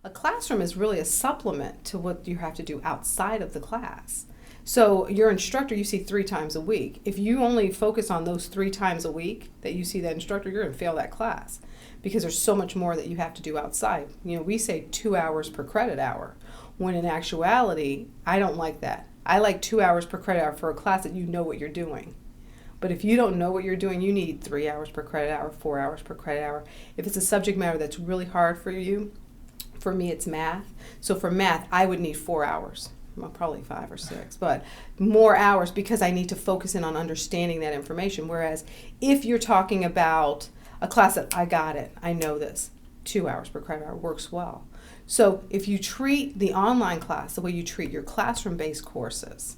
A classroom is really a supplement to what you have to do outside of the class. So your instructor you see 3 times a week. If you only focus on those 3 times a week that you see that instructor, you're going to fail that class because there's so much more that you have to do outside. We say 2 hours per credit hour, when in actuality, I don't like that. I like 2 hours per credit hour for a class that you know what you're doing. But if you don't know what you're doing, you need 3 hours per credit hour, 4 hours per credit hour. If it's a subject matter that's really hard for you, for me it's math. So for math, I would need 4 hours. Well, probably 5 or 6, but more hours because I need to focus in on understanding that information. Whereas if you're talking about a class that I got it, I know this, 2 hours per credit hour works well. So if you treat the online class the way you treat your classroom-based courses,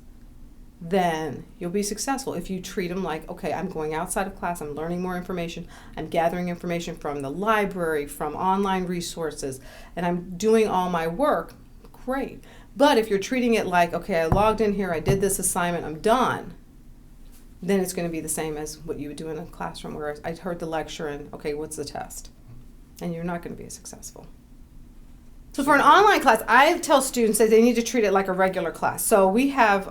then you'll be successful. If you treat them like, okay, I'm going outside of class, I'm learning more information, I'm gathering information from the library, from online resources, and I'm doing all my work, great. But if you're treating it like, okay, I logged in here, I did this assignment, I'm done, then it's going to be the same as what you would do in a classroom where I heard the lecture and, okay, what's the test? And you're not going to be as successful. So for an online class, I tell students that they need to treat it like a regular class. So we have,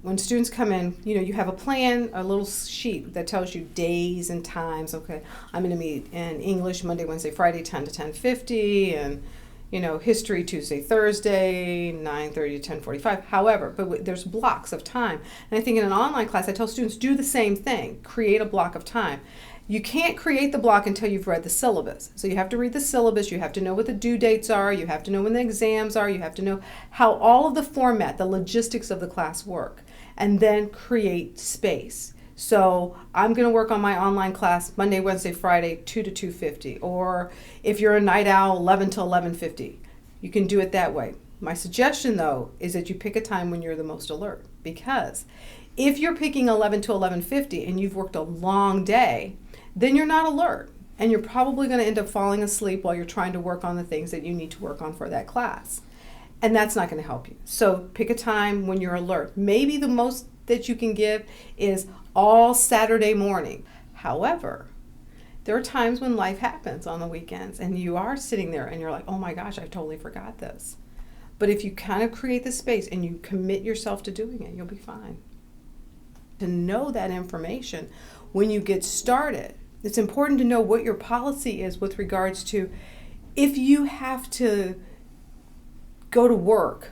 when students come in, you have a plan, a little sheet that tells you days and times. Okay, I'm going to meet in English Monday, Wednesday, Friday, 10 to 10:50, and history Tuesday, Thursday, 9:30 to 10:45. However, but there's blocks of time. And I think in an online class, I tell students do the same thing. Create a block of time. You can't create the block until you've read the syllabus. So you have to read the syllabus, you have to know what the due dates are, you have to know when the exams are, you have to know how all of the format, the logistics of the class work, and then create space. So I'm going to work on my online class Monday, Wednesday, Friday, 2 to 2:50. Or if you're a night owl, 11 to 11:50. You can do it that way. My suggestion, though, is that you pick a time when you're the most alert. Because if you're picking 11 to 11:50 and you've worked a long day, then you're not alert. And you're probably going to end up falling asleep while you're trying to work on the things that you need to work on for that class. And that's not going to help you. So pick a time when you're alert. Maybe the most that you can give is all Saturday morning. However, there are times when life happens on the weekends and you are sitting there and you're like, oh my gosh, I totally forgot this. But if you kind of create the space and you commit yourself to doing it, you'll be fine. To know that information when you get started, it's important to know what your policy is with regards to if you have to go to work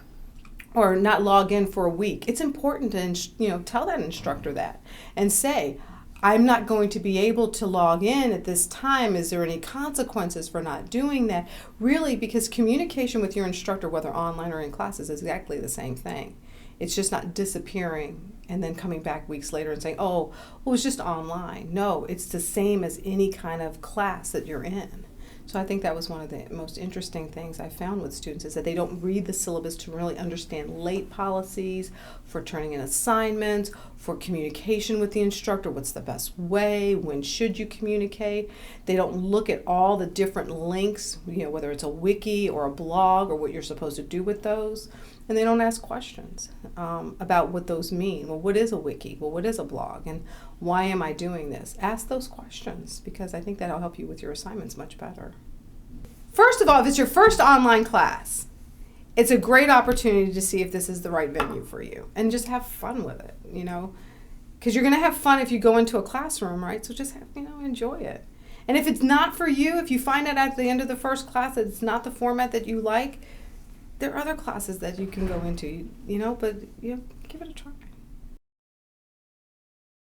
or not log in for a week. It's important to tell that instructor that and say, I'm not going to be able to log in at this time. Is there any consequences for not doing that? Really, because communication with your instructor, whether online or in classes, is exactly the same thing. It's just not disappearing and then coming back weeks later and saying, oh, well, it was just online. No, it's the same as any kind of class that you're in. So I think that was one of the most interesting things I found with students is that they don't read the syllabus to really understand late policies, for turning in assignments, for communication with the instructor, what's the best way, when should you communicate. They don't look at all the different links, whether it's a wiki or a blog or what you're supposed to do with those. And they don't ask questions about what those mean. Well, what is a wiki? Well, what is a blog? And why am I doing this? Ask those questions because I think that'll help you with your assignments much better. First of all, if it's your first online class, it's a great opportunity to see if this is the right venue for you and just have fun with it, because you're going to have fun if you go into a classroom, right? So just enjoy it. And if it's not for you, if you find out at the end of the first class that it's not the format that you like, there are other classes that you can go into, but give it a try.